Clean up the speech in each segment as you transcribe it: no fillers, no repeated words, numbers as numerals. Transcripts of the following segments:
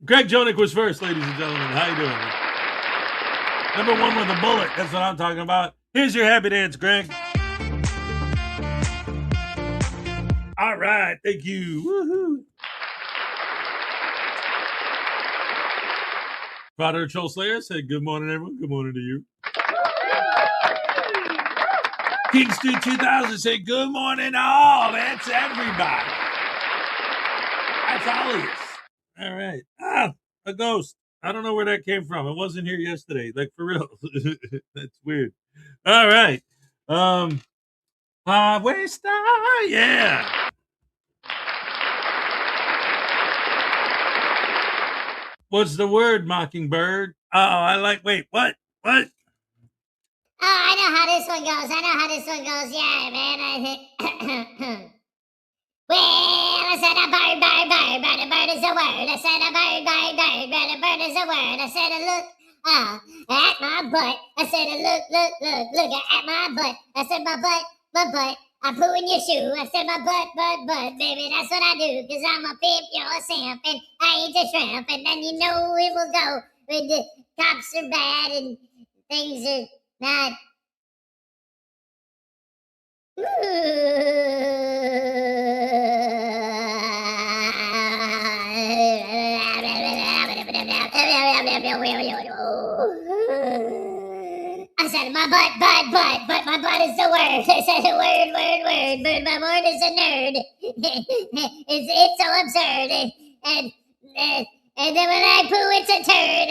Greg Jonick was first, ladies and gentlemen. How you doing? Number one with a bullet. That's what I'm talking about. Here's your happy dance, Greg. All right. Thank you. Woohoo. Frauditor Troll Slayer said, good morning, everyone. Good morning to you. King Street 2000 said, good morning all. That's everybody. That's all of us. All right. Ah, a ghost. I don't know where that came from. It wasn't here yesterday. Like, for real. That's weird. All right. Highway Star. Yeah. What's the word, Mockingbird? Oh, I like, wait, what? What? Oh, I know how this one goes. Yeah, man. Well, I said a bird, but a bird is a word. I said a bird, but a bird is a word. I said a look at my butt. I said a look at my butt. I said my butt. I poo in your shoe. I said my butt, baby, that's what I do. Cause I'm a pimp, you're a simp, and I ain't a shrimp. And then you know it will go when the cops are bad and things are not. I said my butt, but my butt is the word. I said a word, but my word is a nerd. It's so absurd, and then when I poo, it's a turd.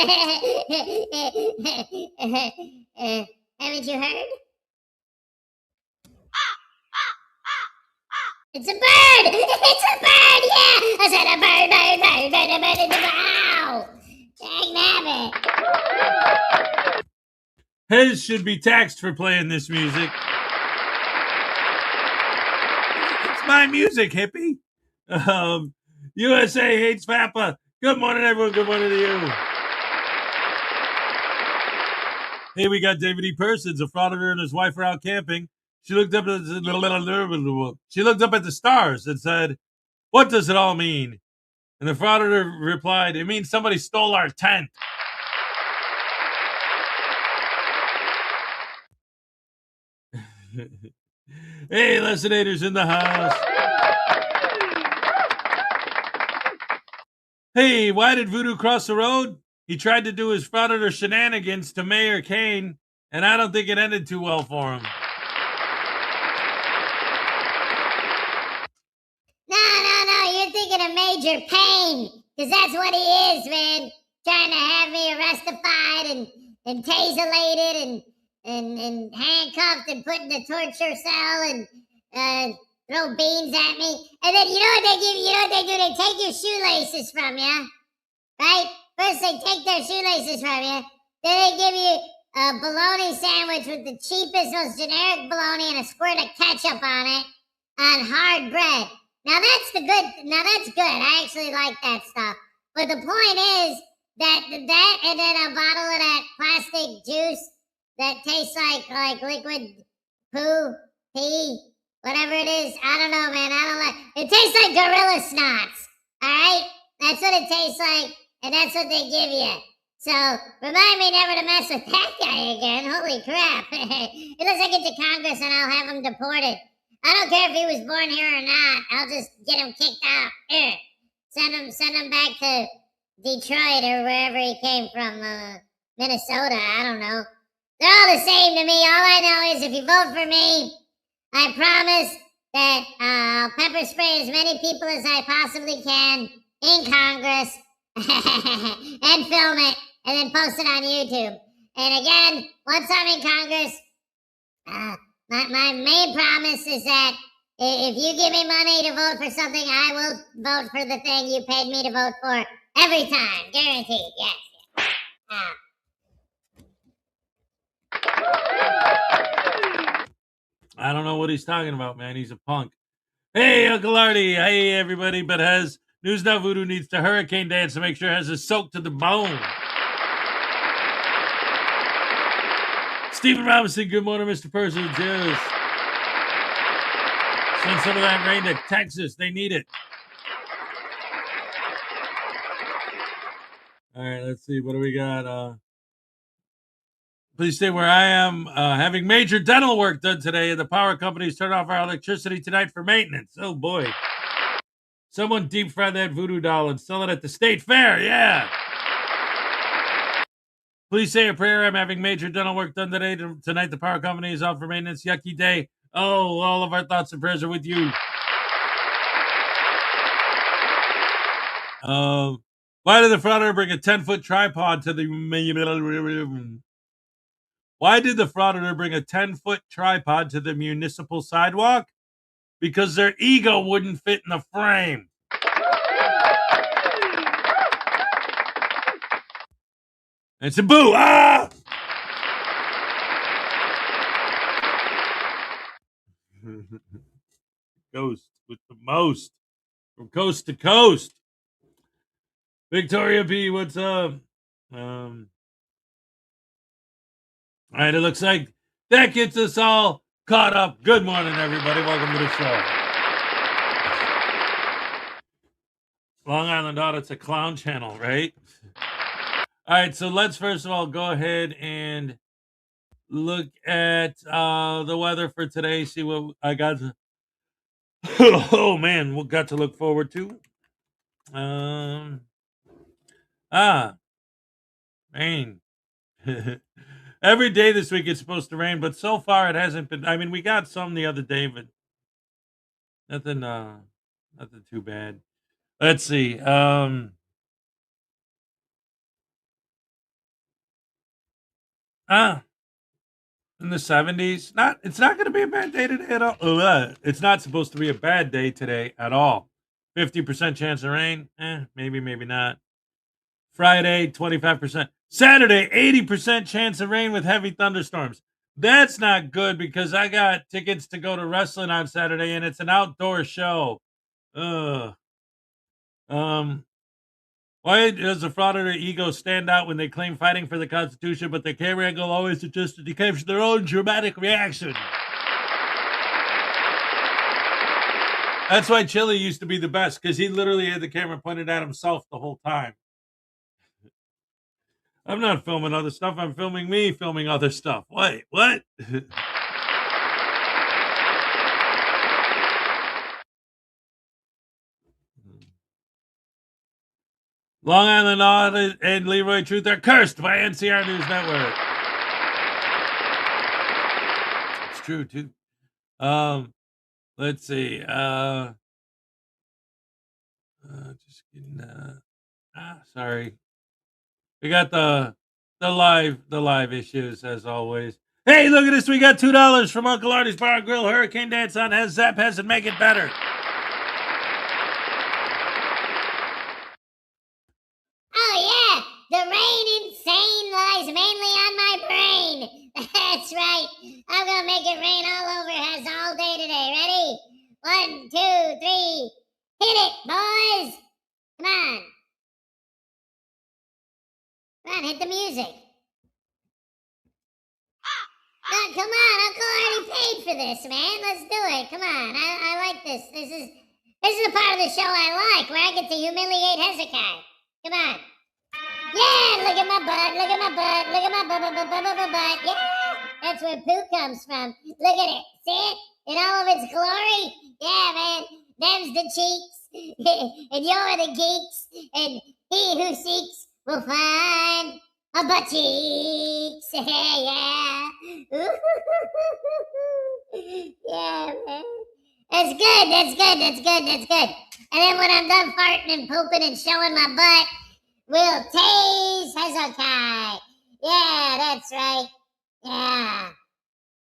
Haven't you heard? It's a bird! It's a bird, yeah! I said a bird, it's a bird. Dang nabbit. Hez should be taxed for playing this music. It's my music, hippie. USA hates Papa. Good morning, everyone. Good morning to you. Hey, we got David E. Persons. A frauditor and his wife are out camping. She looked up at the stars and said, what does it all mean? And the frauditor replied, it means somebody stole our tent. Hey, listeners in the house. Hey, why did Voodoo cross the road? He tried to do his frauditor shenanigans to Mayor Kane, and I don't think it ended too well for him. No, you're thinking of Major Payne, because that's what he is, man. Trying to have me arrestified and taselated and handcuffed and put in the torture cell and throw beans at me. And then you know what they give you? You know what they do? They take your shoelaces from you, right? First they take their shoelaces from you. Then they give you a bologna sandwich with the cheapest, most generic bologna and a squirt of ketchup on it on hard bread. Now that's good. I actually like that stuff. But the point is that and then a bottle of that plastic juice that tastes like liquid poo, pee, whatever it is. I don't know, man. I don't like it. Tastes like gorilla snots. Alright? That's what it tastes like, and that's what they give you. So remind me never to mess with that guy again. Holy crap. Unless I get to Congress and I'll have him deported. I don't care if he was born here or not. I'll just get him kicked out. Send him back to Detroit or wherever he came from. Minnesota, I don't know. They're all the same to me. All I know is if you vote for me, I promise that I'll pepper spray as many people as I possibly can in Congress and film it and then post it on YouTube. And again, once I'm in Congress, my main promise is that if you give me money to vote for something, I will vote for the thing you paid me to vote for every time. Guaranteed, yes. I don't know what he's talking about, man. He's a punk. Hey, Uncle Artie. Hey, everybody. But Hez, News Now Voodoo needs to hurricane dance to make sure Hez is soaked to the bone. Stephen Robinson, good morning, Mr. Person. Cheers. Send some of that rain to Texas. They need it. All right, let's see. What do we got? Please stay where I am. Having major dental work done today, and the power companies turned off our electricity tonight for maintenance. Oh boy. Someone deep fry that voodoo doll and sell it at the state fair. Yeah. Please say a prayer. I'm having major dental work done today. Tonight, the power company is off for maintenance. Yucky day. Oh, all of our thoughts and prayers are with you. Why did the frauditor bring a 10-foot tripod to the... Why did the frauditor bring a 10-foot tripod to the municipal sidewalk? Because their ego wouldn't fit in the frame. It's a boo. Ah! Ghost with the most. From coast to coast. Victoria B, what's up? All right, it looks like that gets us all caught up. Good morning, everybody. Welcome to the show. Long Island Audit's a clown channel, right? All right, so let's first of all go ahead and look at the weather for today. See what I got. Oh man, what got to look forward to? Rain. Every day this week it's supposed to rain, but so far it hasn't been. I mean, we got some the other day, but nothing too bad. Let's see. In the 70s. It's not going to be a bad day today at all. It's not supposed to be a bad day today at all. 50% chance of rain. Maybe, maybe not. Friday, 25%. Saturday, 80% chance of rain with heavy thunderstorms. That's not good because I got tickets to go to wrestling on Saturday and it's an outdoor show. Ugh. Why does the frauditor ego stand out when they claim fighting for the Constitution, but the camera angle always adjusted to capture their own dramatic reaction? That's why Chili used to be the best, because he literally had the camera pointed at himself the whole time. I'm not filming other stuff. I'm filming me filming other stuff. Wait, what? Long Island Audit and Leroy Truth are cursed by NCR News Network. It's true, too. Let's see. Just kidding. Sorry. We got the live issues as always. Hey, look at this. We got $2 from Uncle Artie's Bar and Grill. Hurricane Dance on Has Zap Has and Make It Better. Oh yeah, the rain insane lies mainly on my brain. That's right. I'm gonna make it rain all over Has all day today. Ready? 1, 2, 3. Hit it, boys. Come on. Come on, hit the music. Oh, come on, Uncle already paid for this, man. Let's do it. Come on, I like this. This is the part of the show I like, where I get to humiliate Hezokuai. Come on. Yeah, look at my butt, look at my butt, look at my butt. Yeah, that's where poo comes from. Look at it. See it? In all of its glory? Yeah, man. Them's the cheeks, and you're the geeks, and he who seeks will find a butt cheeks. Yeah. Yeah, man. That's good, that's good, that's good, that's good. And then when I'm done farting and pooping and showing my butt, we'll tase Hezokuai. Yeah, that's right. Yeah.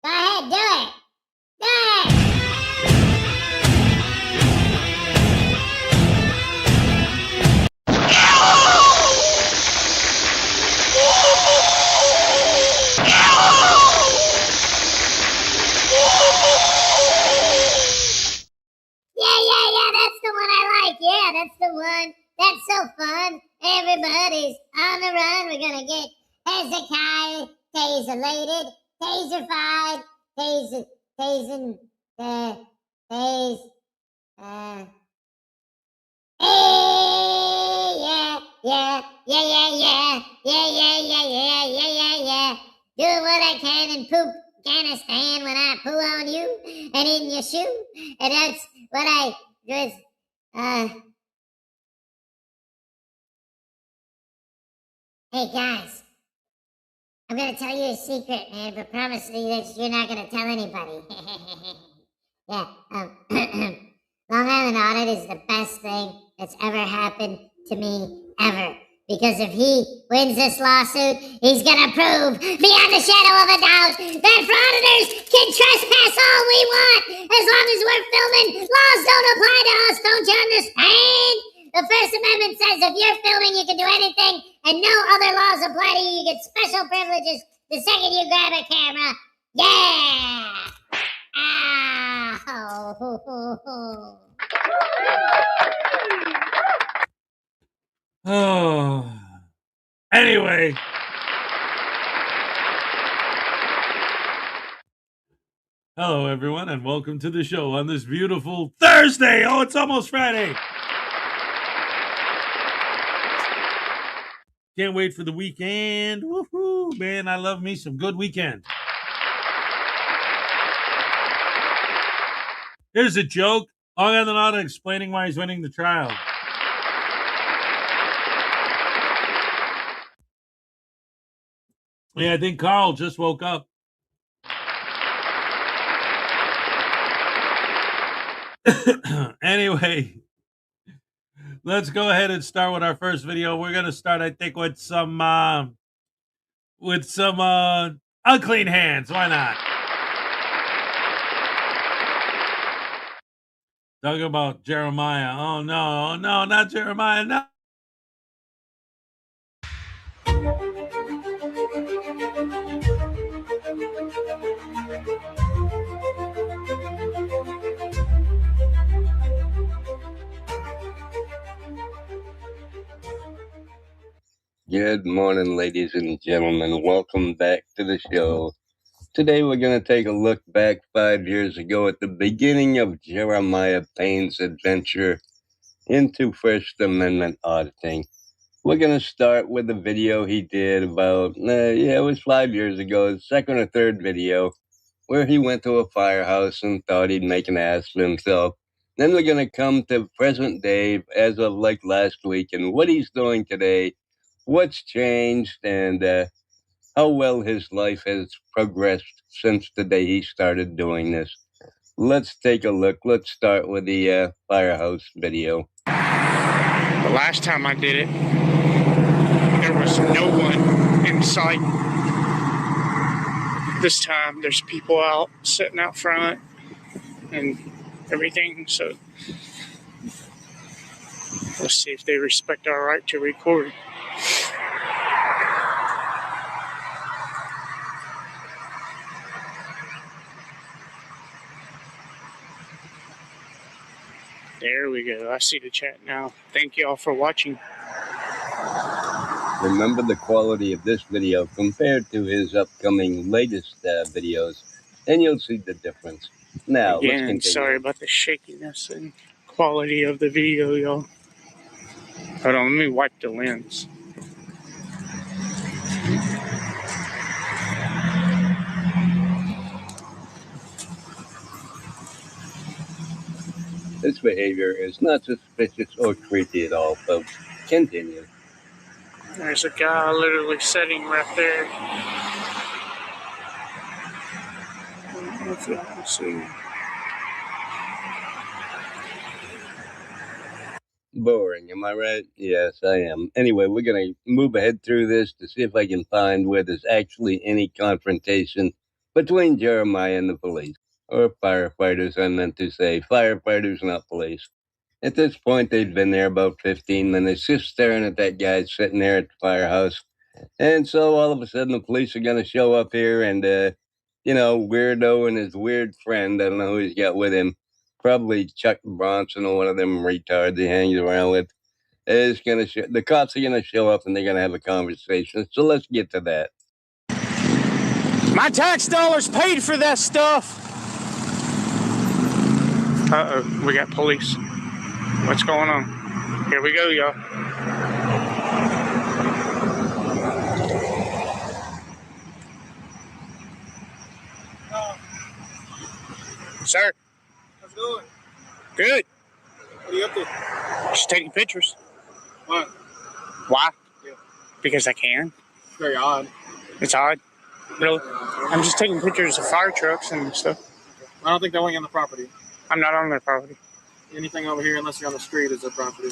Go ahead, do it. Do it. Yeah, that's the one I like. Yeah, that's the one. That's so fun. Everybody's on the run. We're gonna get Hezokuai taselated, taserfied, tasing, tase, yeah. Doing what I can in poop Afghanistan when I poo on you and in your shoe. And that's what I was, Hey guys, I'm gonna tell you a secret, man, but promise me that you're not gonna tell anybody. Yeah, Long Island Audit is the best thing that's ever happened to me, ever. Because if he wins this lawsuit, he's gonna prove, beyond a shadow of a doubt, that frauditors can trespass all we want. As long as we're filming, laws don't apply to us, don't you understand? The First Amendment says if you're filming, you can do anything, and no other laws apply to you. You get special privileges the second you grab a camera. Yeah! Ow! Oh. Anyway. Hello, everyone, and welcome to the show on this beautiful Thursday. Oh, it's almost Friday. Can't wait for the weekend. Woohoo, man, I love me some good weekend. Here's a joke. Long Island Audit explaining why he's winning the trial. Yeah, I think Carl just woke up. Anyway, let's go ahead and start with our first video. We're gonna start, I think, with some unclean hands. Why not? Talking about Jeremiah. Oh no, not Jeremiah. No. Good morning, ladies and gentlemen. Welcome back to the show. Today we're going to take a look back 5 years ago at the beginning of Jeremiah Payne's adventure into First Amendment auditing. We're going to start with a video he did about, it was 5 years ago, the second or third video, where he went to a firehouse and thought he'd make an ass of himself. Then we're going to come to present day as of like last week and what he's doing today, what's changed, and how well his life has progressed since the day he started doing this. Let's take a look. Let's start with the firehouse video. The last time I did it, there was no one in sight. This time, there's people out, sitting out front and everything, so let's see if they respect our right to record. There we go. I see the chat now. Thank you all for watching. Remember the quality of this video compared to his upcoming latest videos, and you'll see the difference. Now, Again, let's continue. sorry about the shakiness and quality of the video, y'all. Hold on, let me wipe the lens. This behavior is not suspicious or creepy at all, folks. Continue. There's a guy literally sitting right there. I don't know if y'all can see. Boring, am I right? Yes, I am. Anyway, we're going to move ahead through this to see if I can find where there's actually any confrontation between Jeremiah and the police. Or firefighters, I meant to say. Firefighters, not police. At this point, they'd been there about 15 minutes, just staring at that guy sitting there at the firehouse. And so all of a sudden, the police are going to show up here and, Weirdo and his weird friend, I don't know who he's got with him, probably Chuck Bronson or one of them retards he hangs around with, is going to the cops are going to show up and they're going to have a conversation. So let's get to that. My tax dollars paid for that stuff. Uh-oh, we got police. What's going on? Here we go, y'all. Sir. How's it going? Good. What are you up to? Just taking pictures. What? Why? Yeah. Because I can. It's very odd. It's odd. Really? I'm just taking pictures of fire trucks and stuff. I don't think they're on the property. I'm not on their property. Anything over here, unless you're on the street, is their property.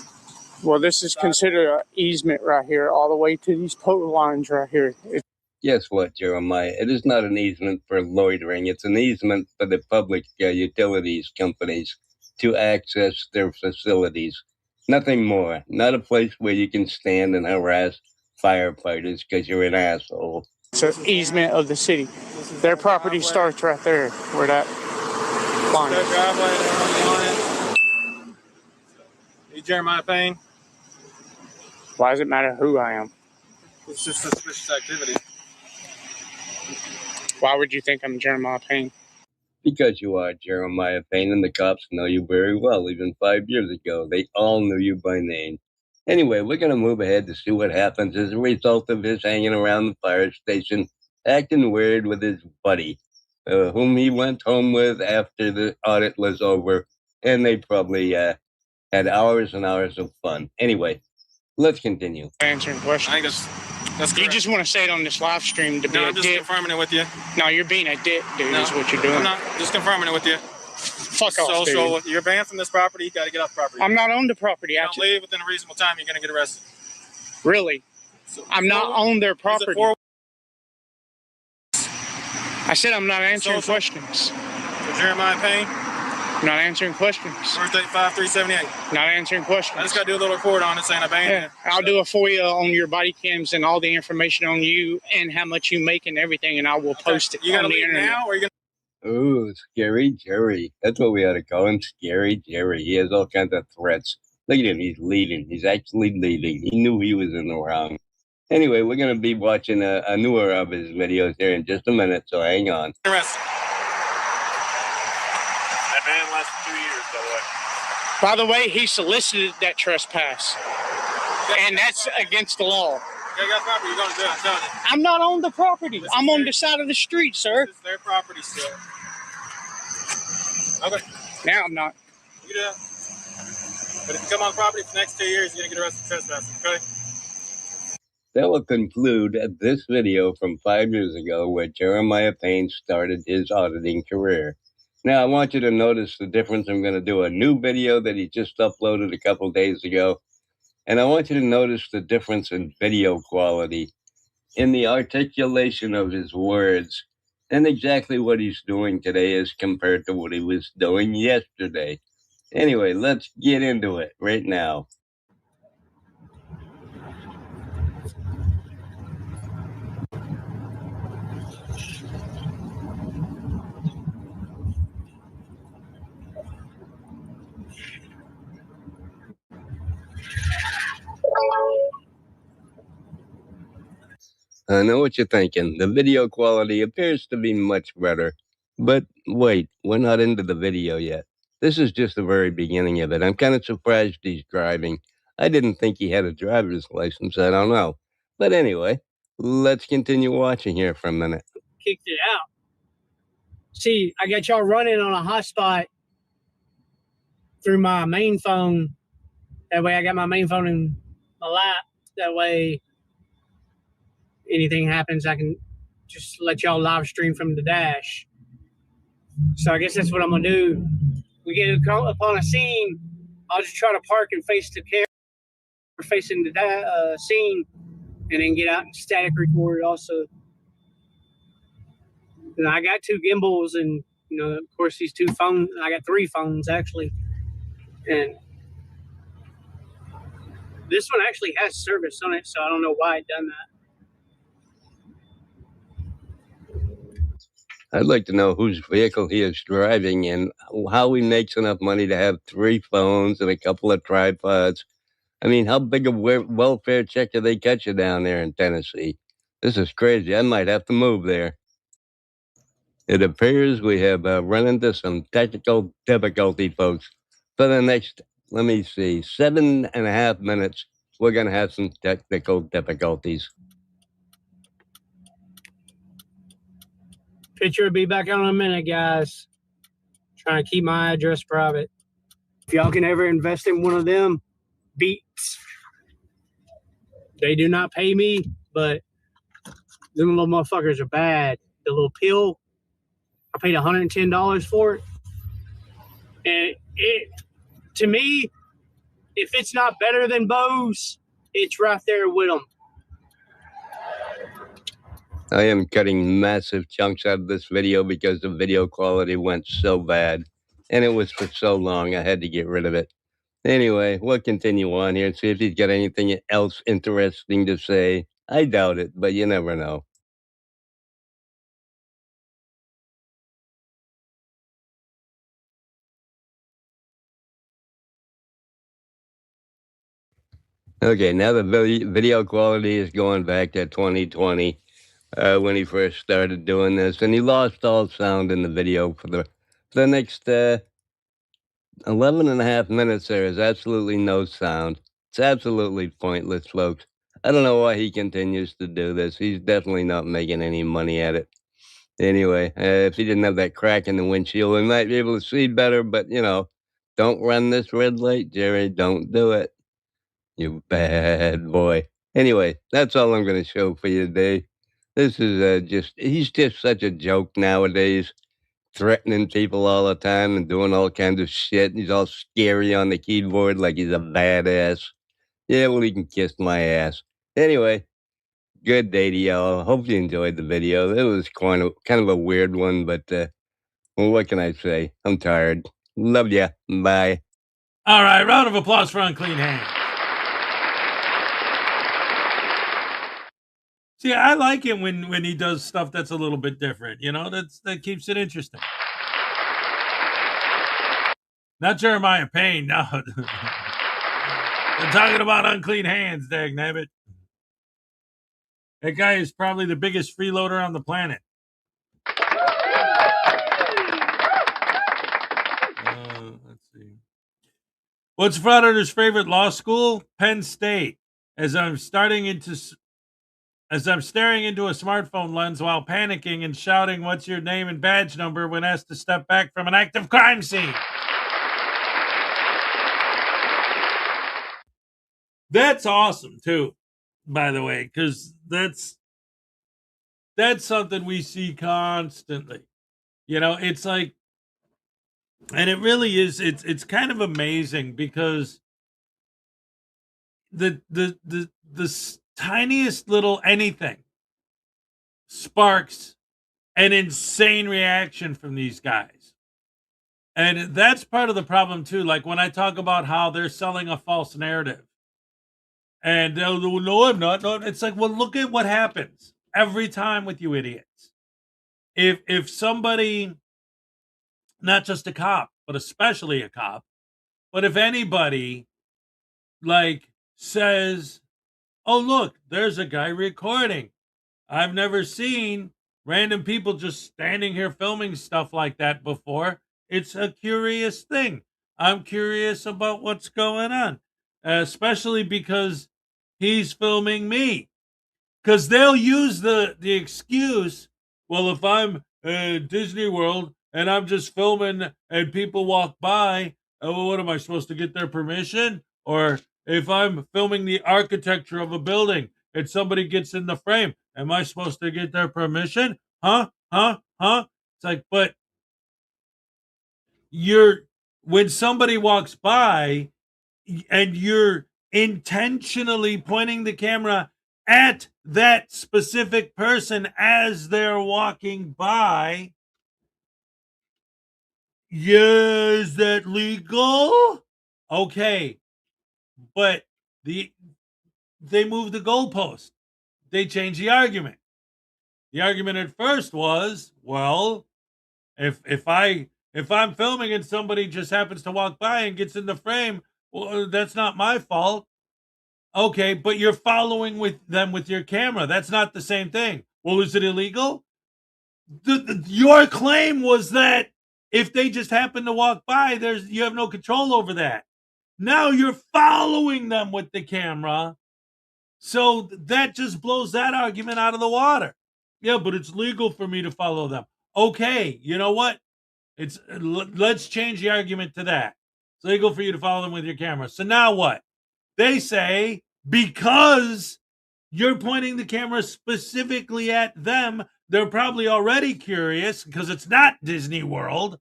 Well, this is considered an easement right here, all the way to these pole lines right here. Guess what, Jeremiah? It is not an easement for loitering. It's an easement for the public utilities companies to access their facilities. Nothing more. Not a place where you can stand and harass firefighters because you're an asshole. It's an easement of the city. Their property starts right there, where that line Their is. driveway, they're on the line. You Jeremiah Payne? Why does it matter who I am? It's just suspicious activity. Why would you think I'm Jeremiah Payne? Because you are Jeremiah Payne, and the cops know you very well. Even 5 years ago, they all knew you by name. Anyway, we're going to move ahead to see what happens as a result of his hanging around the fire station, acting weird with his buddy, whom he went home with after the audit was over, and they probably had hours and hours of fun. Anyway, let's continue. Answering questions. I think that's correct. You just want to say it on this live stream to be No, a I'm just dick. confirming it with you. No, you're being a dick, dude, No, is what you're doing. I'm not. Just confirming it with you. Fuck off, dude. So you're banned from this property. You got to get off the property. I'm not on the property. If you don't leave within a reasonable time, you're going to get arrested. Really? So, I'm not on their property. 4? I said I'm not answering Social. questions. So Jeremiah Payne, I'm not answering questions. birthday 5378. Not answering questions. I just got to do a little report on it saying I banned Yeah, I'll do a FOIA on your body cams and all the information on you and how much you make and everything, and I will post it You got to on the leave internet. now, or you going Ooh, Scary Jerry. That's what we ought to call him, Scary Jerry. He has all kinds of threats. Look at him, he's leading. He's actually leading. He knew he was in the wrong. Anyway, we're going to be watching a newer of his videos here in just a minute, so hang on. to arrested? That ban lasted 2 years, by the way. By the way, he solicited that trespass, and that's against the law. Yeah, you got property. You're going to do it. I'm telling you. I'm not on the property. This I'm is on their- the side of the street, sir. This is their property still. Okay, Now I'm not. you do that. But if you come on the property for the next 2 years, you're going to get arrested for trespassing, okay? That will conclude this video from 5 years ago where Jeremiah Payne started his auditing career. Now, I want you to notice the difference. I'm going to do a new video that he just uploaded a couple days ago. And I want you to notice the difference in video quality, in the articulation of his words, and exactly what he's doing today as compared to what he was doing yesterday. Anyway, let's get into it right now. I know what you're thinking. The video quality appears to be much better. But wait, we're not into the video yet. This is just the very beginning of it. I'm kind of surprised he's driving. I didn't think he had a driver's license. I don't know. But anyway, let's continue watching here for a minute. Kicked it out. See, I got y'all running on a hotspot through my main phone. That way I got my main phone in my lap. That way anything happens, I can just let y'all live stream from the dash. So I guess that's what I'm going to do. We get upon a scene, I'll just try to park and face the camera, facing the scene, and then get out and static record also. And I got 2 gimbals and, of course, these 2 phones. I got 3 phones, actually. And this one actually has service on it, so I don't know why it done that. I'd like to know whose vehicle he is driving and how he makes enough money to have 3 phones and a couple of tripods. I mean, how big a welfare check do they cut you down there in Tennessee? This is crazy. I might have to move there. It appears we have run into some technical difficulty, folks. For the next, 7.5 minutes, we're going to have some technical difficulties. Picture will be back on in a minute, guys. trying to keep my address private. If y'all can ever invest in one of them beats, they do not pay me, but them little motherfuckers are bad. The little pill, I paid $110 for it. And it, to me, if it's not better than Bose, it's right there with them. I am cutting massive chunks out of this video because the video quality went so bad. And it was for so long, I had to get rid of it. Anyway, we'll continue on here and see if he's got anything else interesting to say. I doubt it, but you never know. Okay, now the video quality is going back to 2020 when he first started doing this, and he lost all sound in the video for the next 11 and a half minutes. There is absolutely no sound. It's absolutely pointless, folks. I don't know why he continues to do this. He's definitely not making any money at it. Anyway, if he didn't have that crack in the windshield, we might be able to see better, but, you know, don't run this red light, Jerry. Don't do it. You bad boy. Anyway, that's all I'm going to show for you today. This is he's just such a joke nowadays, threatening people all the time and doing all kinds of shit. He's all scary on the keyboard like he's a badass. Yeah, well, he can kiss my ass. Anyway, good day to y'all. Hope you enjoyed the video. It was kind of a weird one, but well, what can I say? I'm tired. Love ya. Bye. All right, round of applause for Unclean Hands. See, I like it when he does stuff that's a little bit different. You know, that keeps it interesting. Not Jeremiah Payne, no. We're talking about Unclean Hands, dagnabbit. That guy is probably the biggest freeloader on the planet. Let's see. What's Frauditor's favorite law school? Penn State. As I'm staring into a smartphone lens while panicking and shouting, "What's your name and badge number?" when asked to step back from an active crime scene. That's awesome too, by the way, because that's something we see constantly. You know, it's like, and it really is. It's kind of amazing because the tiniest little anything sparks an insane reaction from these guys. And that's part of the problem too. Like when I talk about how they're selling a false narrative and they'll go, "No, I'm not." No, it's like, well, look at what happens every time with you idiots. If somebody, not just a cop, but especially a cop, but if anybody like says, "Oh, look, there's a guy recording. I've never seen random people just standing here filming stuff like that before. It's a curious thing. I'm curious about what's going on, especially because he's filming me." Because they'll use the excuse, well, if I'm at Disney World and I'm just filming and people walk by, oh, what am I supposed to get their permission? Or if I'm filming the architecture of a building and somebody gets in the frame, am I supposed to get their permission? Huh? It's like, but when somebody walks by and you're intentionally pointing the camera at that specific person as they're walking by, yeah, is that legal? Okay, but they moved the goalpost. They changed the argument. The argument at first was, well, if I'm filming and somebody just happens to walk by and gets in the frame, well, that's not my fault. Okay, but you're following with them with your camera. That's not the same thing. Well, is it illegal? Your claim was that if they just happen to walk by, you have no control over that. Now you're following them with the camera. So that just blows that argument out of the water. Yeah, but it's legal for me to follow them. Okay, you know what? Let's change the argument to that. It's legal for you to follow them with your camera. So now what? They say because you're pointing the camera specifically at them, they're probably already curious because it's not Disney World.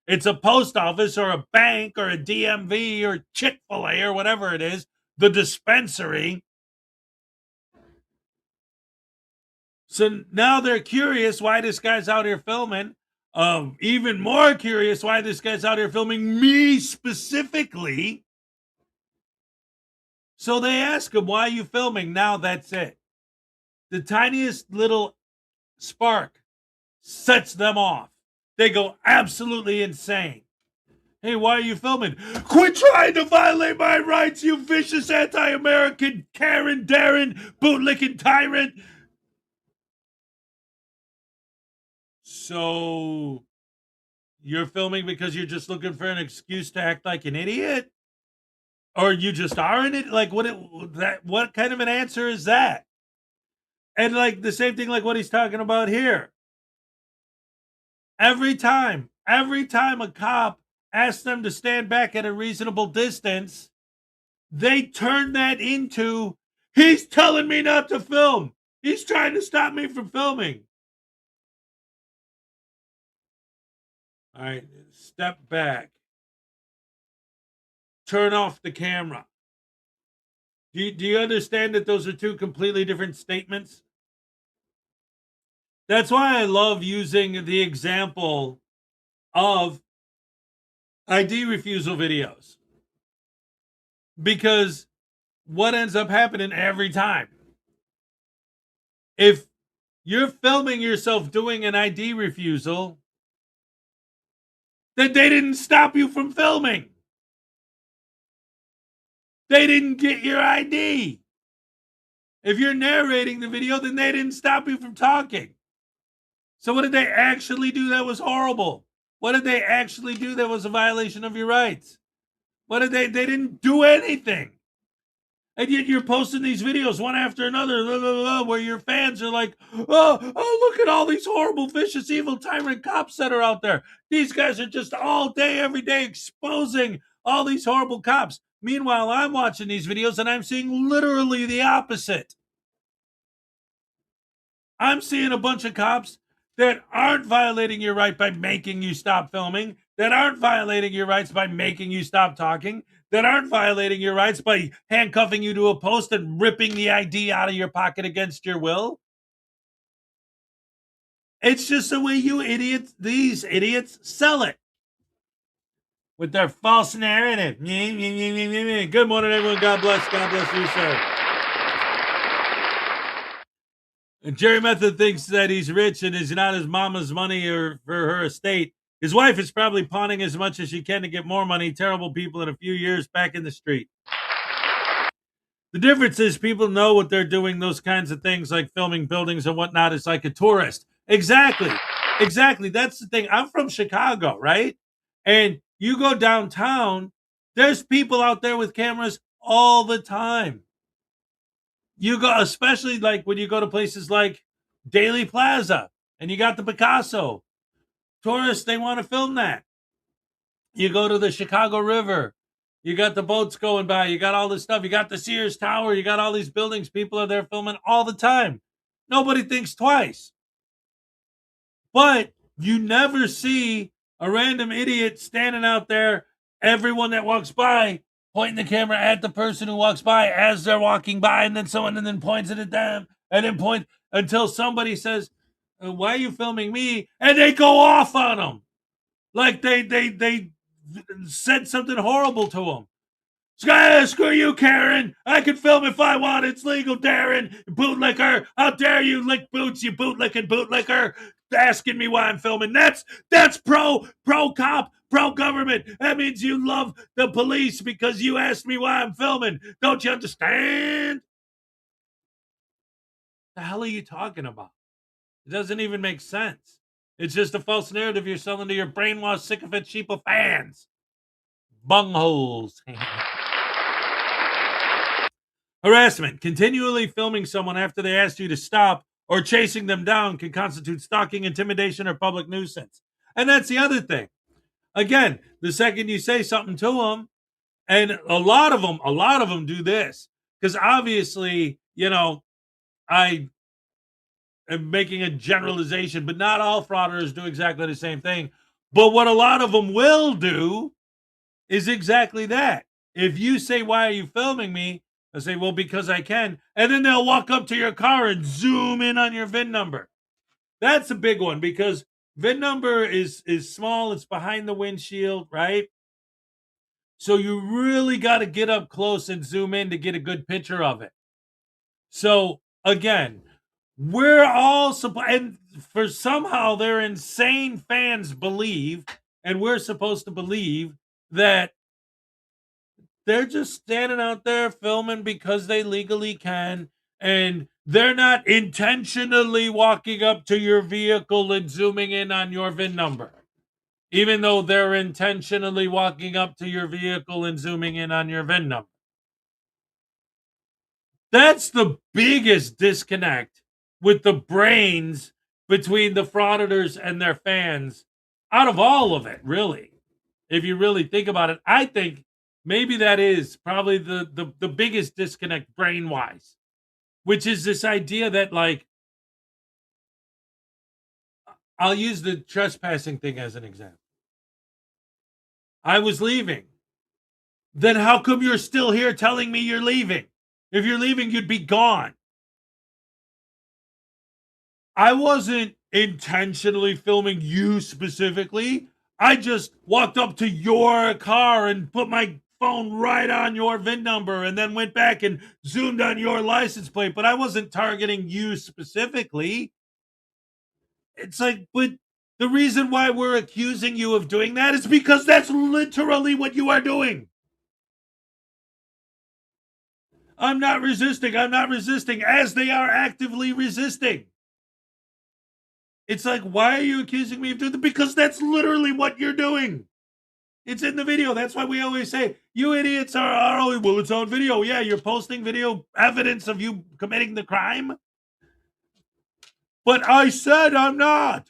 It's a post office or a bank or a DMV or Chick-fil-A or whatever it is, the dispensary. So now they're curious why this guy's out here filming. Even more curious why this guy's out here filming me specifically. So they ask him, why are you filming? Now that's it. The tiniest little spark sets them off. They go absolutely insane. Hey, why are you filming? Quit trying to violate my rights, you vicious anti-American Karen Darren bootlicking tyrant. So you're filming because you're just looking for an excuse to act like an idiot? Or you just are an idiot? Like, what kind of an answer is that? And like the same thing like what he's talking about here. Every time a cop asks them to stand back at a reasonable distance, they turn that into, he's telling me not to film. He's trying to stop me from filming. All right, step back. Turn off the camera. Do you understand that those are two completely different statements? That's why I love using the example of ID refusal videos. Because what ends up happening every time? If you're filming yourself doing an ID refusal, then they didn't stop you from filming. They didn't get your ID. If you're narrating the video, then they didn't stop you from talking. So what did they actually do that was horrible? What did they actually do that was a violation of your rights? What did they didn't do anything. And yet you're posting these videos one after another, blah, blah, blah, where your fans are like, oh, look at all these horrible, vicious, evil tyrant cops that are out there. These guys are just all day, every day exposing all these horrible cops. Meanwhile, I'm watching these videos and I'm seeing literally the opposite. I'm seeing a bunch of cops that aren't violating your right by making you stop filming, that aren't violating your rights by making you stop talking, that aren't violating your rights by handcuffing you to a post and ripping the ID out of your pocket against your will. It's just the way these idiots sell it. With their false narrative. Good morning, everyone. God bless you, sir. And Jerry Method thinks that he's rich and is not his mama's money or for her estate. His wife is probably pawning as much as she can to get more money. Terrible people in a few years back in the street. The difference is people know what they're doing. Those kinds of things like filming buildings and whatnot is like a tourist. Exactly. That's the thing. I'm from Chicago, right? And you go downtown, there's people out there with cameras all the time. You go, especially like when you go to places like Daily Plaza and you got the Picasso. Tourists, they want to film that. You go to the Chicago River. You got the boats going by. You got all this stuff. You got the Sears Tower. You got all these buildings. People are there filming all the time. Nobody thinks twice. But you never see a random idiot standing out there, everyone that walks by, pointing the camera at the person who walks by as they're walking by, and then points it at them, and then point until somebody says, why are you filming me? And they go off on them. Like they said something horrible to them. Screw you, Karen. I can film if I want. It's legal, Darren. Bootlicker. How dare you lick boots, you bootlicking bootlicker. Asking me why I'm filming. That's pro cop, pro government. That means you love the police because you asked me why I'm filming. Don't you understand? The hell are you talking about? It doesn't even make sense. It's just a false narrative you're selling to your brainwashed, sycophant sheep of fans. Bungholes. Harassment. Continually filming someone after they asked you to stop or chasing them down can constitute stalking, intimidation, or public nuisance. And that's the other thing. again, the second you say something to them, and a lot of them do this, because obviously, I am making a generalization, but not all frauditors do exactly the same thing. But what a lot of them will do is exactly that. If you say, "Why are you filming me?" I say, "Well, because I can." And then they'll walk up to your car and zoom in on your VIN number. That's a big one, because VIN number is small. It's behind the windshield, right? So you really got to get up close and zoom in to get a good picture of it. So again, we're all and for somehow their insane fans believe, and we're supposed to believe, that they're just standing out there filming because they legally can, and they're not intentionally walking up to your vehicle and zooming in on your VIN number, even though they're intentionally walking up to your vehicle and zooming in on your VIN number. That's the biggest disconnect with the brains between the frauditors and their fans out of all of it, really. If you really think about it, I think maybe that is probably the biggest disconnect brain-wise, which is this idea that, like, I'll use the trespassing thing as an example. I was leaving. Then how come you're still here telling me you're leaving? If you're leaving, you'd be gone. I wasn't intentionally filming you specifically. I just walked up to your car and put my phone right on your VIN number and then went back and zoomed on your license plate, but I wasn't targeting you specifically. It's like, but the reason why we're accusing you of doing that is because that's literally what you are doing. I'm not resisting as they are actively resisting. It's like, why are you accusing me of doing that? Because that's literally what you're doing. It's in the video. That's why we always say, you idiots are always, well, it's on video. Yeah, you're posting video evidence of you committing the crime. But I said I'm not.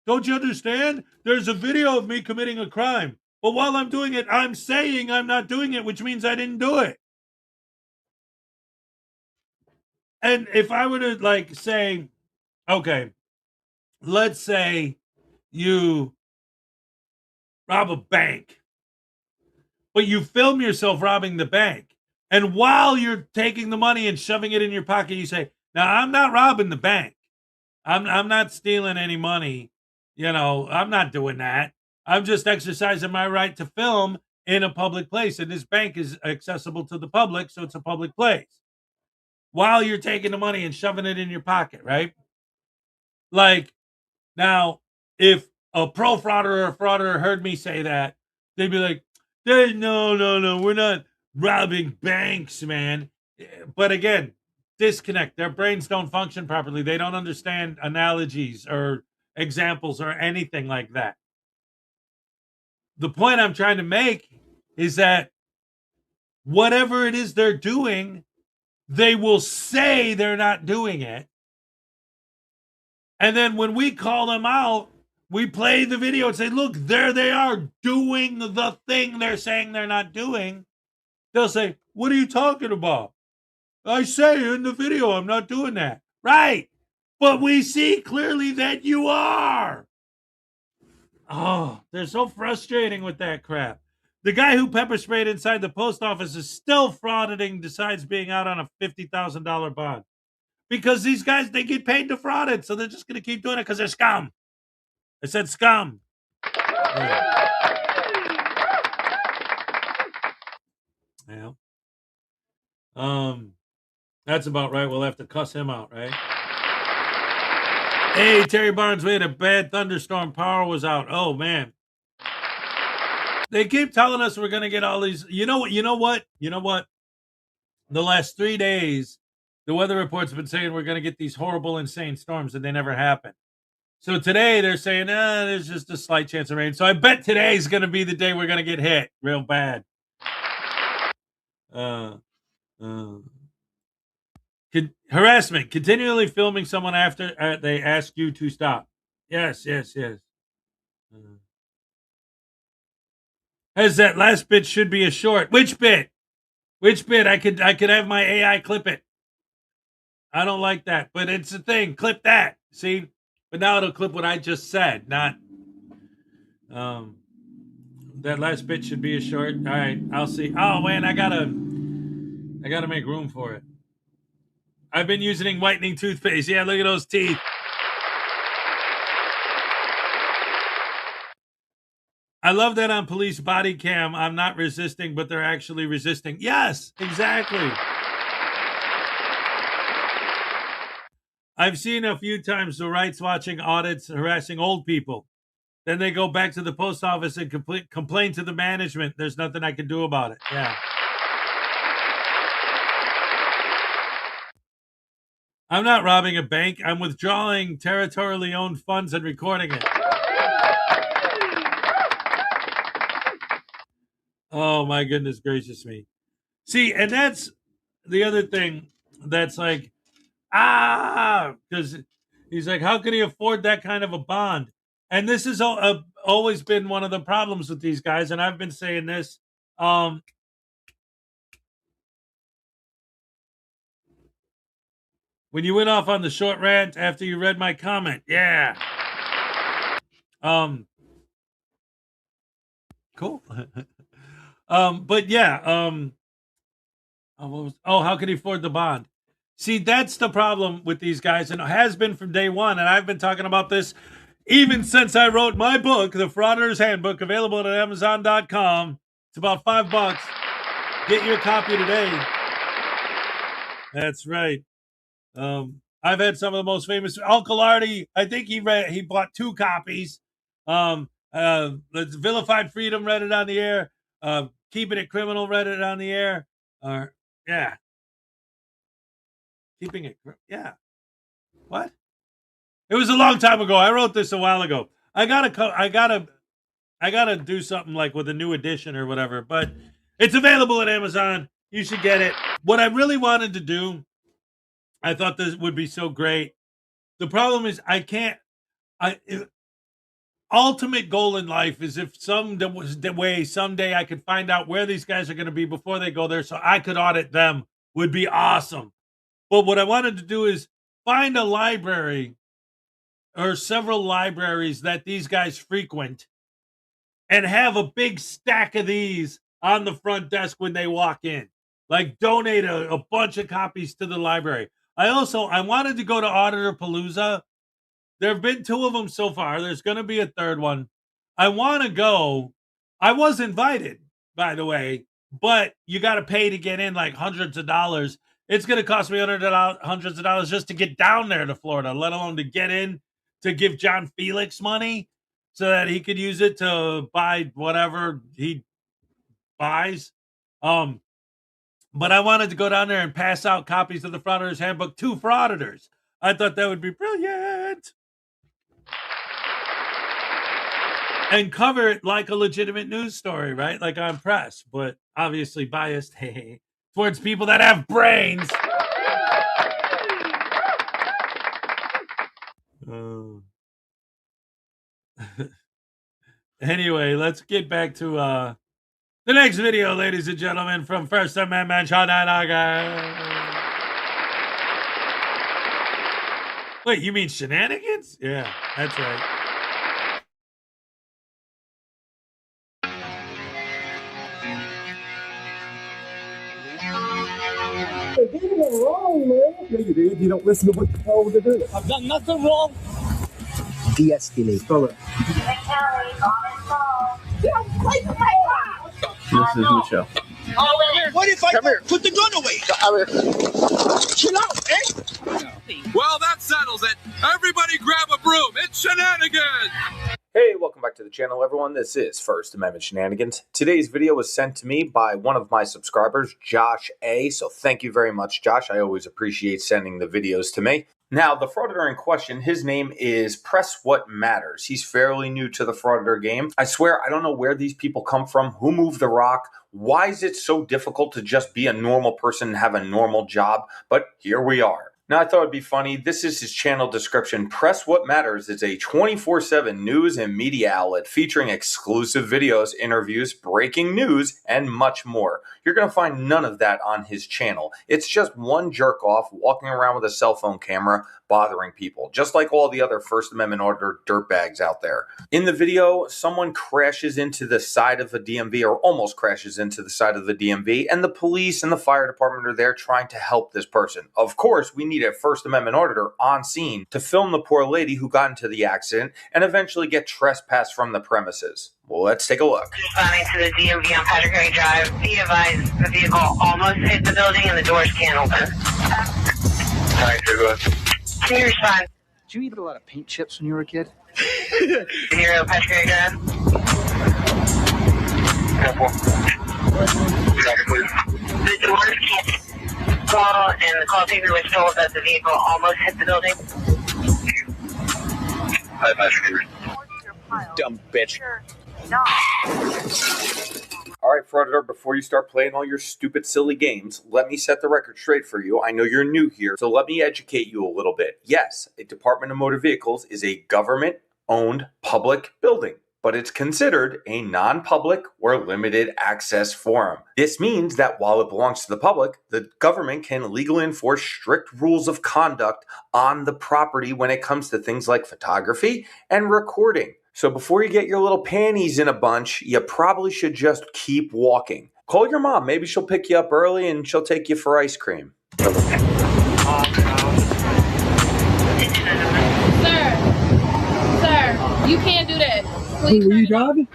Don't you understand? There's a video of me committing a crime. But while I'm doing it, I'm saying I'm not doing it, which means I didn't do it. And if I were to, like, say, okay, let's say you rob a bank, but you film yourself robbing the bank. And while you're taking the money and shoving it in your pocket, you say, "Now, I'm not robbing the bank. I'm not stealing any money. I'm not doing that. I'm just exercising my right to film in a public place. And this bank is accessible to the public, so it's a public place." While you're taking the money and shoving it in your pocket, right? Like, now, if a pro frauder or a frauder heard me say that, they'd be like, no, we're not robbing banks, man. But again, disconnect. Their brains don't function properly. They don't understand analogies or examples or anything like that. The point I'm trying to make is that whatever it is they're doing, they will say they're not doing it. And then when we call them out, we play the video and say, "Look, there they are doing the thing they're saying they're not doing." They'll say, "What are you talking about? I say in the video I'm not doing that." Right. But we see clearly that you are. Oh, they're so frustrating with that crap. The guy who pepper sprayed inside the post office is still frauditing, besides being out on a $50,000 bond. Because these guys, they get paid to fraud it, so they're just going to keep doing it because they're scum. I said scum. Yeah. That's about right. We'll have to cuss him out, right? Hey, Terry Barnes, we had a bad thunderstorm. Power was out. Oh, man. They keep telling us we're going to get all these. You know what? The last 3 days, the weather report's been saying we're going to get these horrible, insane storms, and they never happen. So today they're saying, there's just a slight chance of rain. So I bet today's going to be the day we're going to get hit real bad. Harassment, continually filming someone after they ask you to stop. Yes. As that last bit should be a short. Which bit? Which bit? I could have my AI clip it. I don't like that, but it's a thing. Clip that. See? But now it'll clip what I just said, not that last bit should be a short. All right, I'll see. Oh man, I gotta make room for it. I've been using whitening toothpaste. Yeah, look at those teeth. I love that on police body cam. I'm not resisting, but they're actually resisting. Yes, exactly. I've seen a few times the rights watching audits harassing old people. Then they go back to the post office and complain to the management. There's nothing I can do about it. Yeah. I'm not robbing a bank. I'm withdrawing territorially owned funds and recording it. Oh, my goodness gracious me. See, and that's the other thing that's like, because he's like, how can he afford that kind of a bond? And this has always been one of the problems with these guys. And I've been saying this. When you went off on the short rant after you read my comment. Yeah. Cool. But yeah, how can he afford the bond? See, that's the problem with these guys, and it has been from day one. And I've been talking about this even since I wrote my book, The Frauditors Handbook, available at Amazon.com. It's about $5. Get your copy today. That's right. I've had some of the most famous. Uncle Artie, I think he bought 2 copies. Vilified Freedom read it on the air. Keeping It Criminal read it on the air. Yeah. Keeping It, yeah. What? It was a long time ago. I wrote this a while ago. I gotta do something like with a new edition or whatever. But it's available at Amazon. You should get it. What I really wanted to do, I thought this would be so great. The problem is ultimate goal in life is if someday I could find out where these guys are going to be before they go there so I could audit them would be awesome. But what I wanted to do is find a library or several libraries that these guys frequent and have a big stack of these on the front desk when they walk in. Like donate a bunch of copies to the library. I wanted to go to Auditor Palooza. There have been 2 of them so far. There's going to be a 3rd one. I want to go. I was invited, by the way, but you got to pay to get in, like hundreds of dollars. It's going to cost me hundreds of dollars just to get down there to Florida, let alone to get in, to give John Felix money so that he could use it to buy whatever he buys. But I wanted to go down there and pass out copies of the Frauditors Handbook to frauditors. I thought that would be brilliant. And cover it like a legitimate news story, right? Like on press, but obviously biased towards people that have brains. Anyway, let's get back to the next video, ladies and gentlemen, from First Amendment Shenanigans. Wait, you mean shenanigans? Yeah, that's right. You did it wrong, man. Yeah, you did. You don't listen to what you told to do. I've done nothing wrong. De-escalate. Spell it. This is Michelle. What if I put the gun away? Chill out, eh? Well, that settles it. Everybody grab a broom. It's shenanigans. Hey, welcome back to the channel, everyone. This is First Amendment Shenanigans. Today's video was sent to me by one of my subscribers, Josh A. So thank you very much, Josh. I always appreciate sending the videos to me. Now, the frauditor in question, his name is Press What Matters. He's fairly new to the frauditor game. I swear, I don't know where these people come from, who moved the rock, why is it so difficult to just be a normal person and have a normal job, but here we are. Now, I thought it'd be funny. This is his channel description. Press What Matters is a 24/7 news and media outlet featuring exclusive videos, interviews, breaking news, and much more. You're going to find none of that on his channel. It's just one jerk off walking around with a cell phone camera bothering people, just like all the other First Amendment Auditor dirtbags out there. In the video, someone crashes into the side of a DMV, or almost crashes into the side of the DMV, and the police and the fire department are there trying to help this person. Of course, we need a First Amendment Auditor on scene to film the poor lady who got into the accident and eventually get trespassed from the premises. Well, let's take a look. Responding to the DMV on Patrick Drive. Be advised, the vehicle almost hit the building and the doors can't open. Hi, good. Can you respond? Did you eat a lot of paint chips when you were a kid? 0 Patrick Drive. The doors can't call, and the call taker was told that the vehicle almost hit the building. Hi, Patrick. Dumb bitch. All right, Frauditor, before you start playing all your stupid, silly games, let me set the record straight for you. I know you're new here, so let me educate you a little bit. Yes, a Department of Motor Vehicles is a government-owned public building, but it's considered a non-public or limited access forum. This means that while it belongs to the public, the government can legally enforce strict rules of conduct on the property when it comes to things like photography and recording. So before you get your little panties in a bunch, you probably should just keep walking. Call your mom. Maybe she'll pick you up early and she'll take you for ice cream. Sir, you can't do that. Please Were you driving?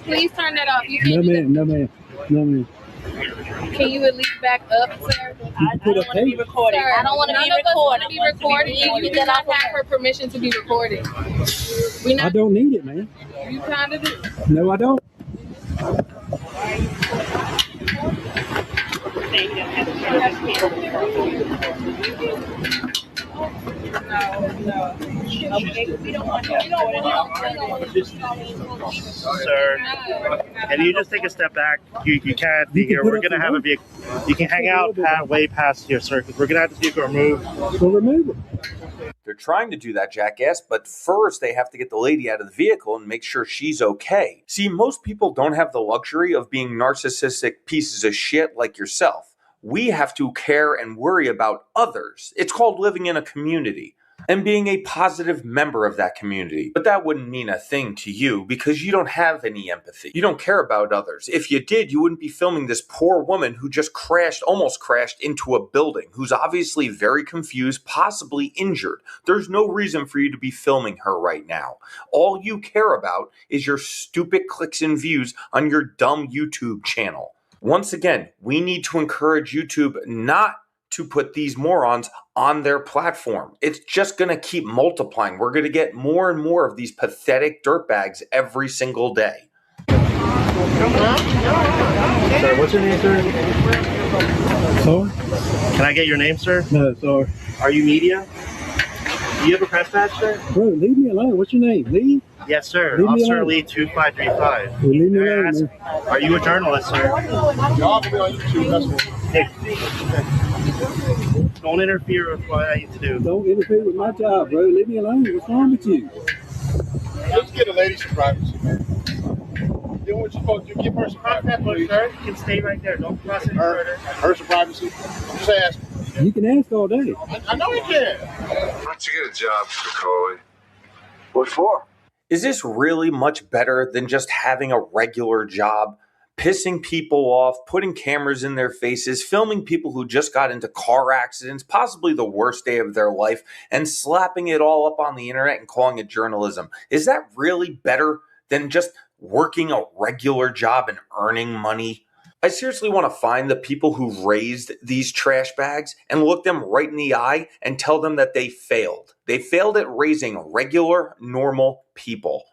Please turn that off. You No, can't do ma'am. No, ma'am. No, ma'am. that. Can you at least back up, sir? I don't want to be recorded. Sir, I don't want to be recorded. You do not have her permission to be recorded. I don't need it, man. You kind of do. No, I don't. Sir, can you just take a step back? You can't be here. We're gonna have a vehicle. You can hang out way past here, sir, because we're gonna have this vehicle removed. We'll remove it. They're trying to do that, jackass, but first they have to get the lady out of the vehicle and make sure she's okay. See, most people don't have the luxury of being narcissistic pieces of shit like yourself. We have to care and worry about others. It's called living in a community and being a positive member of that community. But that wouldn't mean a thing to you because you don't have any empathy. You don't care about others. If you did, you wouldn't be filming this poor woman who just almost crashed into a building, who's obviously very confused, possibly injured. There's no reason for you to be filming her right now. All you care about is your stupid clicks and views on your dumb YouTube channel. Once again, we need to encourage YouTube not to put these morons on their platform. It's just going to keep multiplying. We're going to get more and more of these pathetic dirtbags every single day. Sir, what's your name, sir? Sorry? Can I get your name, sir? No, sorry. Are you media? Do you have a press badge, sir? Bro, leave me alone. What's your name? Lee? Yes, sir. Leave me Officer alone. Lee 2535. Well, leave me alone, man. Are you a journalist, sir? Y'all be on YouTube, that's what. Hey. Don't interfere with what I need to do. Don't interfere with my job, bro. Leave me alone. What's wrong with you? Let's get a lady some privacy, man. Do what you're supposed to do. Give her some Cross that privacy, bush, sir. You can stay right there. Don't cross any Her further. some privacy. Just ask. You can ask all day. I know you can. Why don't you get a job, Hezokuai? What for? Is this really much better than just having a regular job? Pissing people off, putting cameras in their faces, filming people who just got into car accidents, possibly the worst day of their life, and slapping it all up on the internet and calling it journalism. Is that really better than just working a regular job and earning money? I seriously want to find the people who raised these trash bags and look them right in the eye and tell them that they failed. They failed at raising regular, normal people.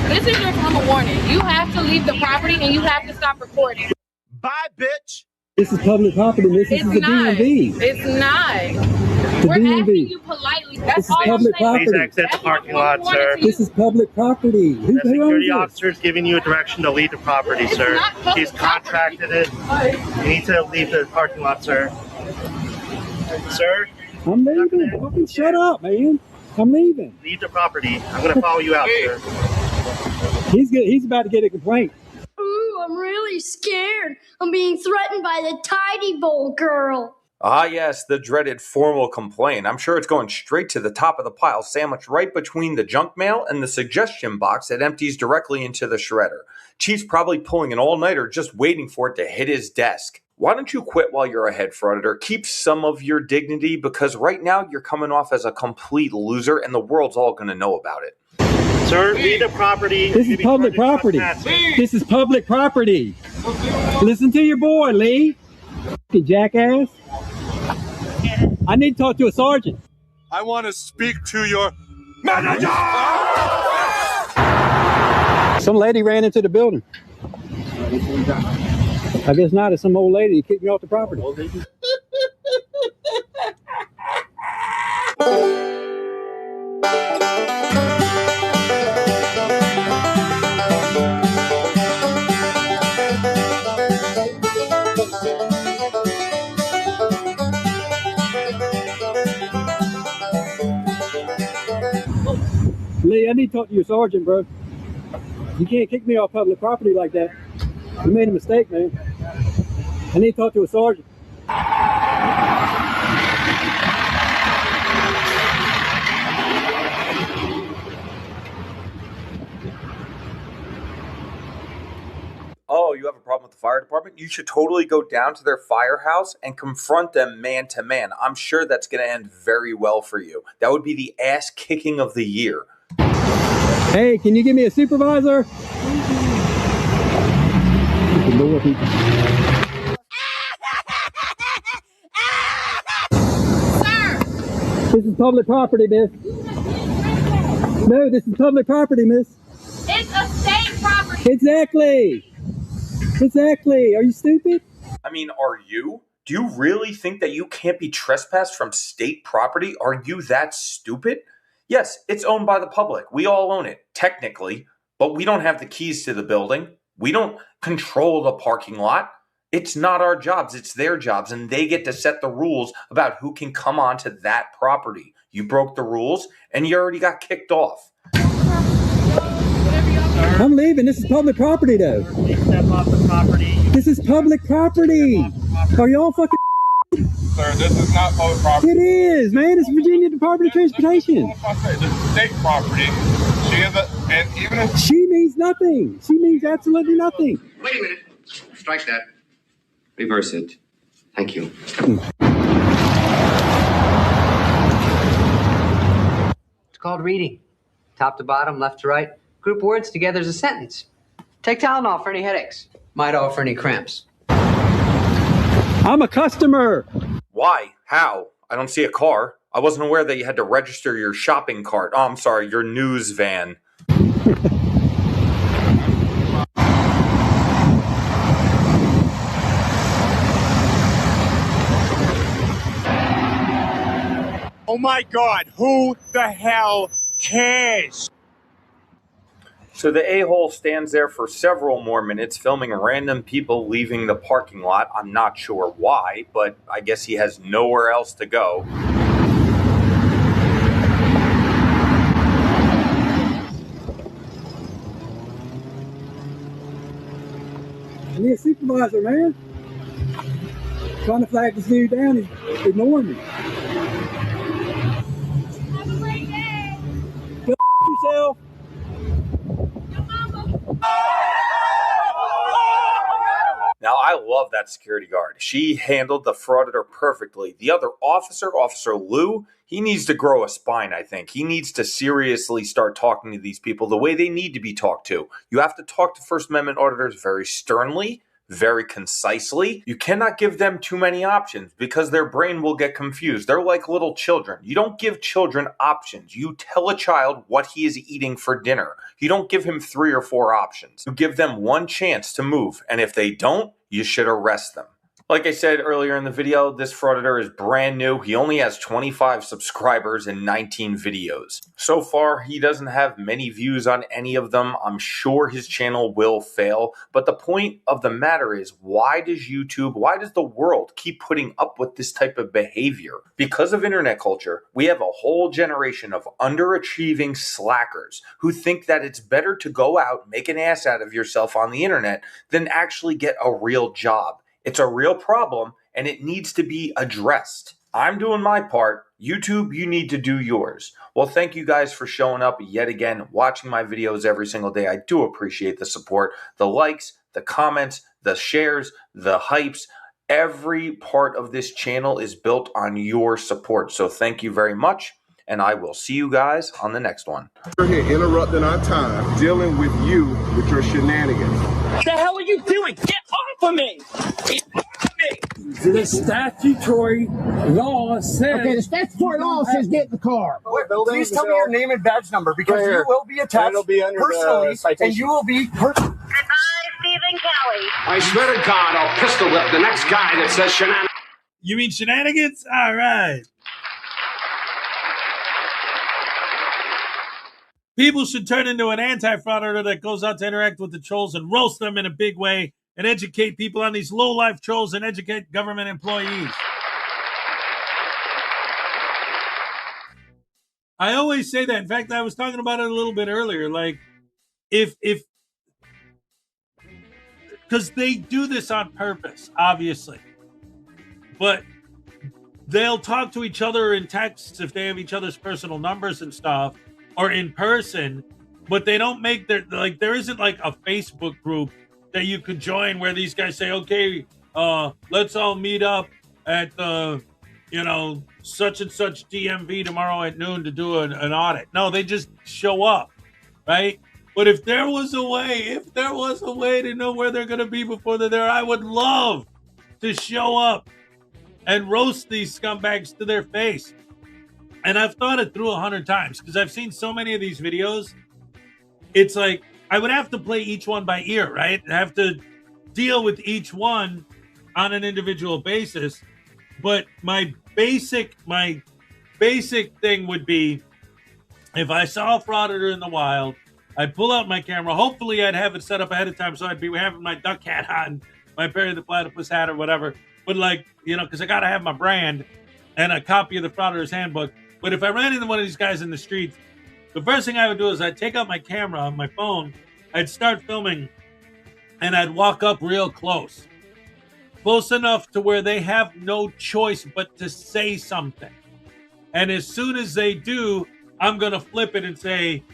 This is your formal warning. You have to leave the property and you have to stop recording. Bye, bitch. This is public property. This is a DMV. It's not. We're asking you politely. That's all I'm public saying. Please exit the parking lot, sir. This is public property. The security officer is giving you a direction to leave the property, sir. She's contracted it. You need to leave the parking lot, sir. Sir? I'm leaving. Fucking shut up, man. I'm leaving. Leave the property. I'm going to follow you out, sir. He's good. He's about to get a complaint. Ooh, I'm really scared. I'm being threatened by the Tidy Bowl girl. Ah, yes, the dreaded formal complaint. I'm sure it's going straight to the top of the pile, sandwiched right between the junk mail and the suggestion box that empties directly into the shredder. Chief's probably pulling an all-nighter just waiting for it to hit his desk. Why don't you quit while you're ahead, Frauditor? Keep some of your dignity, because right now you're coming off as a complete loser and the world's all going to know about it. Sir, leave the property. This is public property. This is public property. Listen to your boy, Lee. You jackass. I need to talk to a sergeant. I want to speak to your manager! Some lady ran into the building. I guess not. It's some old lady who kicked me off the property. Lee, I need to talk to your sergeant, bro. You can't kick me off public property like that. You made a mistake, man. I need to talk to a sergeant. Oh, you have a problem with the fire department? You should totally go down to their firehouse and confront them man to man. I'm sure that's going to end very well for you. That would be the ass kicking of the year. Hey, can you give me a supervisor? This is public property, miss. No, this is public property, miss. It's a state property. Exactly. Exactly. Are you stupid? I mean, are you? Do you really think that you can't be trespassed from state property? Are you that stupid? Yes, it's owned by the public. We all own it, technically, but we don't have the keys to the building. We don't control the parking lot. It's not our jobs, it's their jobs, and they get to set the rules about who can come onto that property. You broke the rules, and you already got kicked off. I'm leaving. This is public property, though. Please step off the property. This is public property. Are y'all fucking... Sir, this is not public property. It is, man. It's Virginia Department of Transportation. This is state property. And even if... She means nothing. She means absolutely nothing. Wait a minute. Strike that. Reverse it. Thank you. It's called reading. Top to bottom, left to right. Group words together as a sentence. Take Tylenol for any headaches. Midol for any cramps. I'm a customer. Why? How? I don't see a car. I wasn't aware that you had to register your shopping cart. Oh, I'm sorry, your news van. Oh my God, who the hell cares? So the a-hole stands there for several more minutes filming random people leaving the parking lot. I'm not sure why, but I guess he has nowhere else to go. I need a supervisor, man. Trying to flag this dude down. He's ignoring me. Have a great day. Go yourself. Now, I love that security guard. She handled the Frauditor perfectly. The other officer, Officer Lou, he needs to grow a spine, I think. He needs to seriously start talking to these people the way they need to be talked to. You have to talk to First Amendment auditors very sternly, very concisely. You cannot give them too many options because their brain will get confused. They're like little children. You don't give children options. You tell a child what he is eating for dinner. You don't give him 3 or 4 options. You give them one chance to move, and if they don't, you should arrest them. Like I said earlier in the video, this Frauditor is brand new. He only has 25 subscribers and 19 videos. So far, he doesn't have many views on any of them. I'm sure his channel will fail. But the point of the matter is, why does YouTube, why does the world keep putting up with this type of behavior? Because of internet culture, we have a whole generation of underachieving slackers who think that it's better to go out, make an ass out of yourself on the internet than actually get a real job. It's a real problem, and it needs to be addressed. I'm doing my part. YouTube, you need to do yours. Well, thank you guys for showing up yet again, watching my videos every single day. I do appreciate the support, the likes, the comments, the shares, the hypes. Every part of this channel is built on your support. So thank you very much, and I will see you guys on the next one. We're here interrupting our time, dealing with you with your shenanigans. What the hell are you doing? Get off of me! Get off of me! The statutory law says... Okay, the statutory law says get in the car. Please tell me your name and badge number, because you will be attacked personally, and you will be... Stephen Kelly. I swear to God, I'll pistol whip the next guy that says shenanigans. You mean shenanigans? All right. People should turn into an anti-frauditor that goes out to interact with the trolls and roast them in a big way and educate people on these low-life trolls and educate government employees. I always say that. In fact, I was talking about it a little bit earlier. Like, because they do this on purpose, obviously. But they'll talk to each other in texts if they have each other's personal numbers and stuff, or in person, but they don't make their, like, there isn't like a Facebook group that you could join where these guys say, okay, let's all meet up at the, such and such DMV tomorrow at noon to do an audit. No, they just show up, right? But if there was a way to know where they're going to be before they're there, I would love to show up and roast these scumbags to their face. And I've thought it through 100 times because I've seen so many of these videos. It's like I would have to play each one by ear, right? I have to deal with each one on an individual basis. But my basic thing would be, if I saw a frauditor in the wild, I'd pull out my camera. Hopefully, I'd have it set up ahead of time, so I'd be having my duck hat on, my Perry the Platypus hat or whatever. But because I got to have my brand and a copy of the Frauditor's Handbook. But if I ran into one of these guys in the streets, the first thing I would do is I'd take out my camera on my phone, I'd start filming, and I'd walk up real close enough to where they have no choice but to say something. And as soon as they do, I'm going to flip it and say,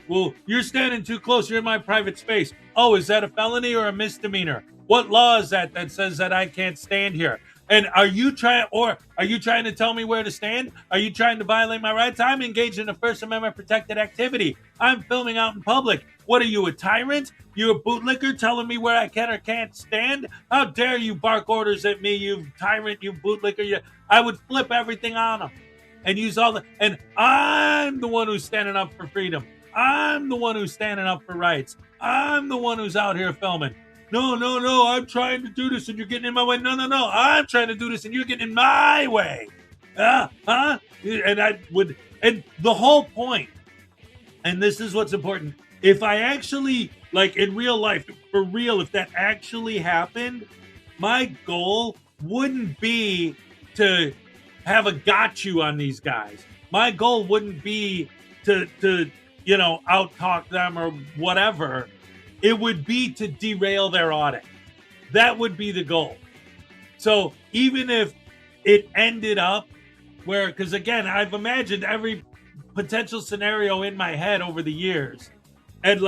well, you're standing too close. You're in my private space. Oh, is that a felony or a misdemeanor? What law is that says that I can't stand here? And are you trying to tell me where to stand? Are you trying to violate my rights? I'm engaged in a First Amendment protected activity. I'm filming out in public. What are you, a tyrant? You a bootlicker telling me where I can or can't stand? How dare you bark orders at me, you tyrant, you bootlicker? I would flip everything on them and use and I'm the one who's standing up for freedom. I'm the one who's standing up for rights. I'm the one who's out here filming. No, I'm trying to do this and you're getting in my way. No, I'm trying to do this and you're getting in my way. And and the whole point, and this is what's important, if I actually, like in real life, for real, if that actually happened, my goal wouldn't be to have a got you on these guys. My goal wouldn't be to out-talk them or whatever. It would be to derail their audit. That would be the goal. So even if it ended up where, because again, I've imagined every potential scenario in my head over the years. And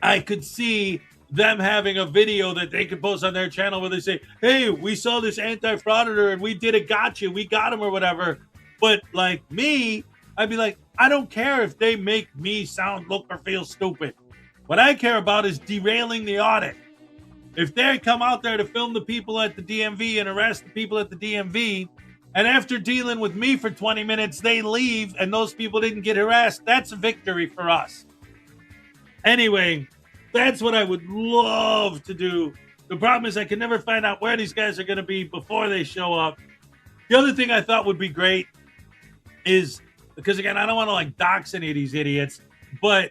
I could see them having a video that they could post on their channel where they say, hey, we saw this anti-frauditor and we did a gotcha. We got him or whatever. But me, I'd be like, I don't care if they make me sound, look, or feel stupid. What I care about is derailing the audit. If they come out there to film the people at the DMV and arrest the people at the DMV, and after dealing with me for 20 minutes, they leave and those people didn't get harassed, that's a victory for us. Anyway, that's what I would love to do The problem is I can never find out where these guys are going to be before they show up. The other thing I thought would be great is, because again, I don't want to like dox any of these idiots, but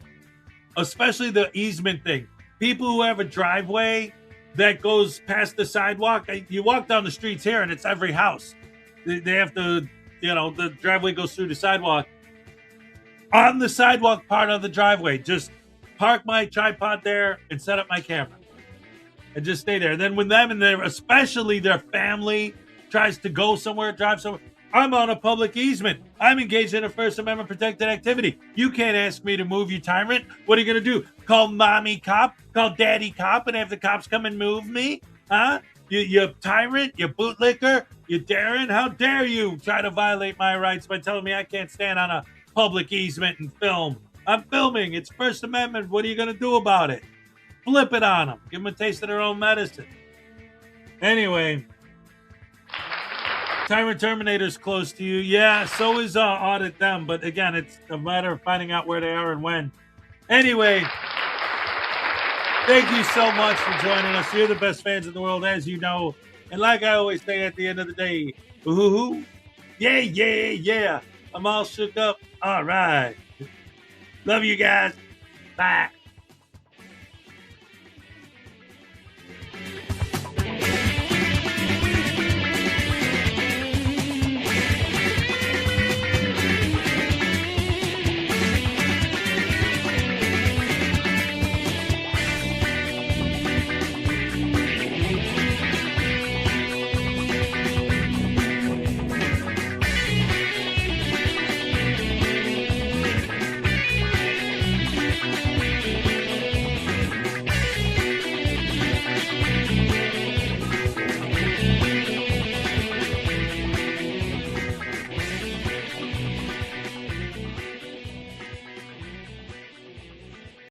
especially the easement thing. People who have a driveway that goes past the sidewalk, you walk down the streets here and it's every house. They have to, the driveway goes through the sidewalk. On the sidewalk part of the driveway, just park my tripod there and set up my camera. And just stay there. And then when them and especially their family tries to go somewhere, drive somewhere, I'm on a public easement. I'm engaged in a First Amendment protected activity. You can't ask me to move, you tyrant. What are you going to do? Call mommy cop? Call daddy cop and have the cops come and move me? Huh? You tyrant? You bootlicker? You daring? How dare you try to violate my rights by telling me I can't stand on a public easement and film? I'm filming. It's First Amendment. What are you going to do about it? Flip it on them. Give them a taste of their own medicine. Anyway, Tyrant Terminator's close to you. Yeah, so is Audit them. But again, it's a matter of finding out where they are and when. Anyway, thank you so much for joining us. You're the best fans in the world, as you know. And like I always say at the end of the day, ooh, yeah, yeah, yeah. I'm all shook up. All right. Love you guys. Bye.